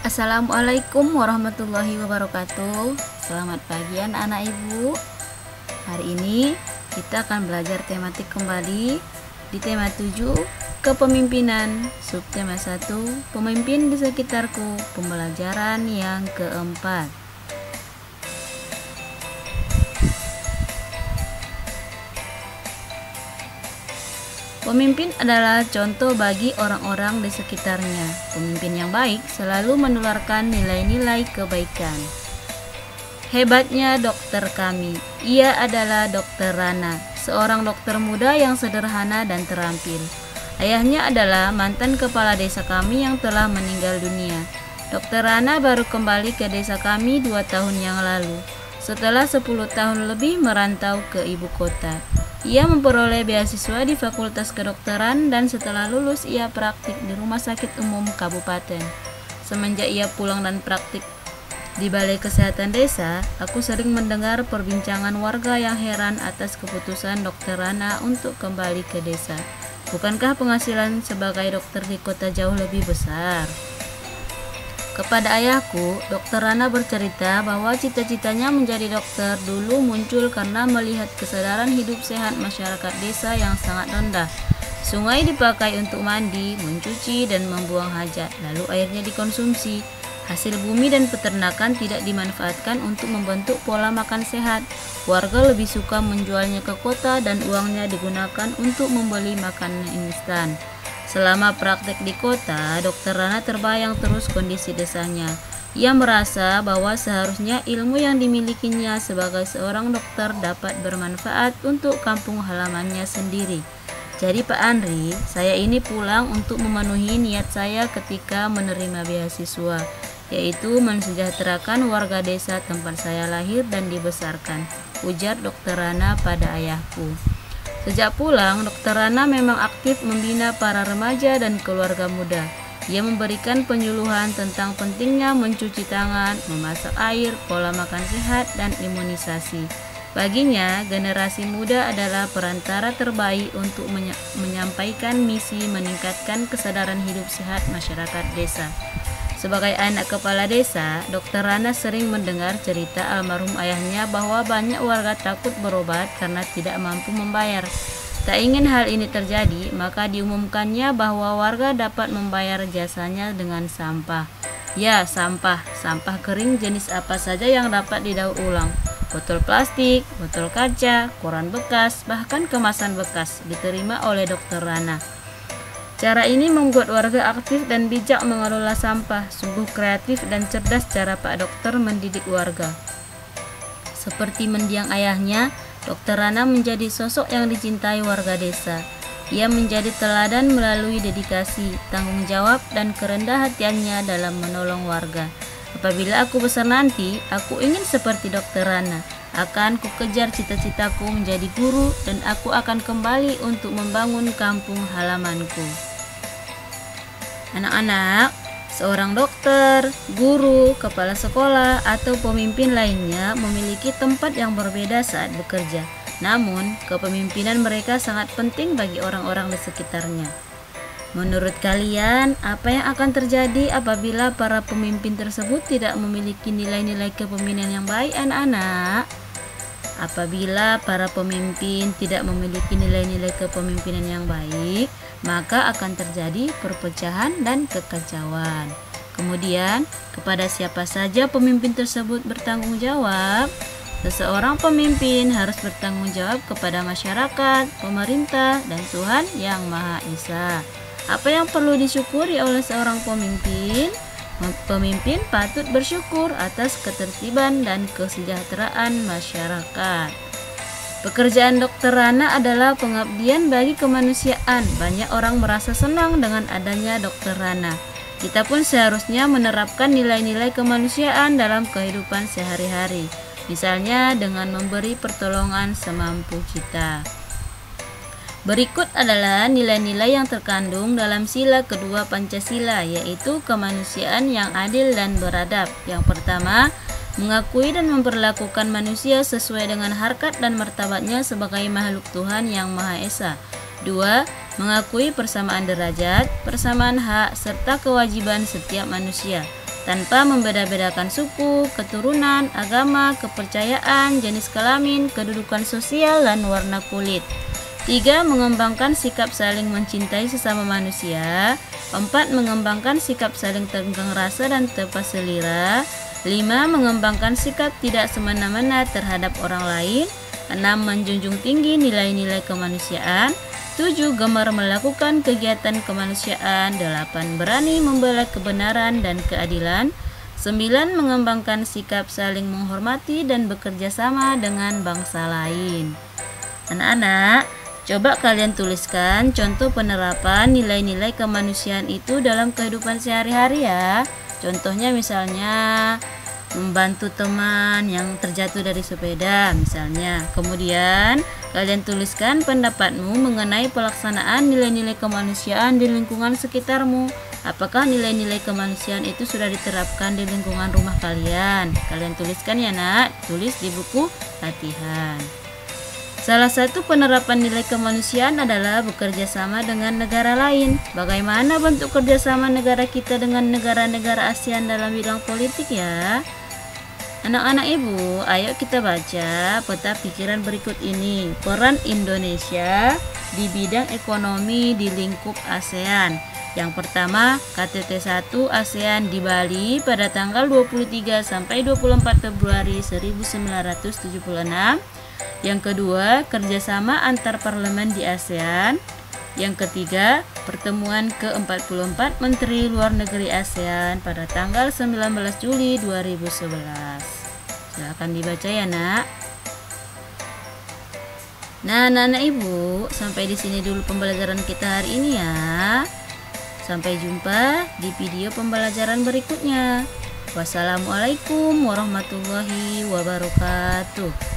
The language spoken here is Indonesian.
Assalamualaikum warahmatullahi wabarakatuh. Selamat pagi anak-anak ibu. Hari ini kita akan belajar tematik kembali di tema 7, kepemimpinan. Subtema 1, pemimpin di sekitarku. Pembelajaran yang keempat. Pemimpin adalah contoh bagi orang-orang di sekitarnya. Pemimpin yang baik selalu menularkan nilai-nilai kebaikan. Hebatnya dokter kami. Ia adalah Dokter Rana, seorang dokter muda yang sederhana dan terampil. Ayahnya adalah mantan kepala desa kami yang telah meninggal dunia. Dokter Rana baru kembali ke desa kami 2 tahun yang lalu, setelah 10 tahun lebih merantau ke ibu kota. Ia memperoleh beasiswa di Fakultas Kedokteran dan setelah lulus ia praktik di Rumah Sakit Umum Kabupaten. Semenjak ia pulang dan praktik di Balai Kesehatan Desa, aku sering mendengar perbincangan warga yang heran atas keputusan Dokter Rana untuk kembali ke desa. Bukankah penghasilan sebagai dokter di kota jauh lebih besar? Kepada ayahku, Dokter Rana bercerita bahwa cita-citanya menjadi dokter dulu muncul karena melihat kesadaran hidup sehat masyarakat desa yang sangat rendah. Sungai dipakai untuk mandi, mencuci, dan membuang hajat, lalu airnya dikonsumsi. Hasil bumi dan peternakan tidak dimanfaatkan untuk membentuk pola makan sehat. Warga lebih suka menjualnya ke kota dan uangnya digunakan untuk membeli makanan instan. Selama praktek di kota, Dokter Rana terbayang terus kondisi desanya. Ia merasa bahwa seharusnya ilmu yang dimilikinya sebagai seorang dokter dapat bermanfaat untuk kampung halamannya sendiri. Jadi Pak Andri, saya ini pulang untuk memenuhi niat saya ketika menerima beasiswa, yaitu mensejahterakan warga desa tempat saya lahir dan dibesarkan, ujar Dokter Rana pada ayahku. Sejak pulang, Dokter Rana memang aktif membina para remaja dan keluarga muda. Ia memberikan penyuluhan tentang pentingnya mencuci tangan, memasak air, pola makan sehat, dan imunisasi. Baginya, generasi muda adalah perantara terbaik untuk menyampaikan misi meningkatkan kesadaran hidup sehat masyarakat desa. Sebagai anak kepala desa, Dokter Rana sering mendengar cerita almarhum ayahnya bahwa banyak warga takut berobat karena tidak mampu membayar. Tak ingin hal ini terjadi, maka diumumkannya bahwa warga dapat membayar jasanya dengan sampah. Ya, sampah kering jenis apa saja yang dapat didaur ulang. Botol plastik, botol kaca, koran bekas, bahkan kemasan bekas diterima oleh Dokter Rana. Cara ini membuat warga aktif dan bijak mengelola sampah. Sungguh kreatif dan cerdas cara Pak Dokter mendidik warga. Seperti mendiang ayahnya, Dokter Rana menjadi sosok yang dicintai warga desa. Ia menjadi teladan melalui dedikasi, tanggung jawab, dan kerendah hatiannya dalam menolong warga. Apabila aku besar nanti, aku ingin seperti Dokter Rana. Akan kukejar cita-citaku menjadi guru dan aku akan kembali untuk membangun kampung halamanku. Anak-anak, seorang dokter, guru, kepala sekolah, atau pemimpin lainnya memiliki tempat yang berbeda saat bekerja. Namun, kepemimpinan mereka sangat penting bagi orang-orang di sekitarnya. Menurut kalian, apa yang akan terjadi apabila para pemimpin tersebut tidak memiliki nilai-nilai kepemimpinan yang baik, anak-anak? Apabila para pemimpin tidak memiliki nilai-nilai kepemimpinan yang baik, maka akan terjadi perpecahan dan kekacauan. Kemudian, kepada siapa saja pemimpin tersebut bertanggung jawab? Seseorang pemimpin harus bertanggung jawab kepada masyarakat, pemerintah, dan Tuhan Yang Maha Esa. Apa yang perlu disyukuri oleh seorang pemimpin? Pemimpin patut bersyukur atas ketertiban dan kesejahteraan masyarakat. Pekerjaan Dokter Rana adalah pengabdian bagi kemanusiaan. Banyak orang merasa senang dengan adanya Dokter Rana. Kita pun seharusnya menerapkan nilai-nilai kemanusiaan dalam kehidupan sehari-hari. Misalnya dengan memberi pertolongan semampu kita. Berikut adalah nilai-nilai yang terkandung dalam sila kedua Pancasila, yaitu kemanusiaan yang adil dan beradab. Yang pertama, mengakui dan memperlakukan manusia sesuai dengan harkat dan martabatnya sebagai makhluk Tuhan Yang Maha Esa. 2. Mengakui persamaan derajat, persamaan hak, serta kewajiban setiap manusia. tanpa membeda-bedakan suku, keturunan, agama, kepercayaan, jenis kelamin, kedudukan sosial, dan warna kulit. 3. Mengembangkan sikap saling mencintai sesama manusia. 4. Mengembangkan sikap saling tenggang rasa dan tepat selera. 5. Mengembangkan sikap tidak semena-mena terhadap orang lain. 6. Menjunjung tinggi nilai-nilai kemanusiaan. 7. Gemar melakukan kegiatan kemanusiaan. 8. Berani membela kebenaran dan keadilan. 9. Mengembangkan sikap saling menghormati dan bekerja sama dengan bangsa lain. Anak-anak, coba kalian tuliskan contoh penerapan nilai-nilai kemanusiaan itu dalam kehidupan sehari-hari ya. Contohnya misalnya membantu teman yang terjatuh dari sepeda misalnya. Kemudian kalian tuliskan pendapatmu mengenai pelaksanaan nilai-nilai kemanusiaan di lingkungan sekitarmu. Apakah nilai-nilai kemanusiaan itu sudah diterapkan di lingkungan rumah kalian? Kalian tuliskan ya nak, tulis di buku latihan. Salah satu penerapan nilai kemanusiaan adalah bekerja sama dengan negara lain. Bagaimana bentuk kerjasama negara kita dengan negara-negara ASEAN dalam bidang politik ya? Anak-anak ibu, ayo kita baca peta pikiran berikut ini. Peran Indonesia di bidang ekonomi di lingkup ASEAN. Yang pertama, KTT 1 ASEAN di Bali pada tanggal 23 sampai 24 Februari 1976. Yang kedua, kerjasama antar parlemen di ASEAN. Yang ketiga, pertemuan ke-44 Menteri Luar Negeri ASEAN pada tanggal 19 Juli 2011. Silakan dibaca ya nak. Nah, anak-anak ibu, sampai di sini dulu pembelajaran kita hari ini ya. Sampai jumpa di video pembelajaran berikutnya. Wassalamualaikum warahmatullahi wabarakatuh.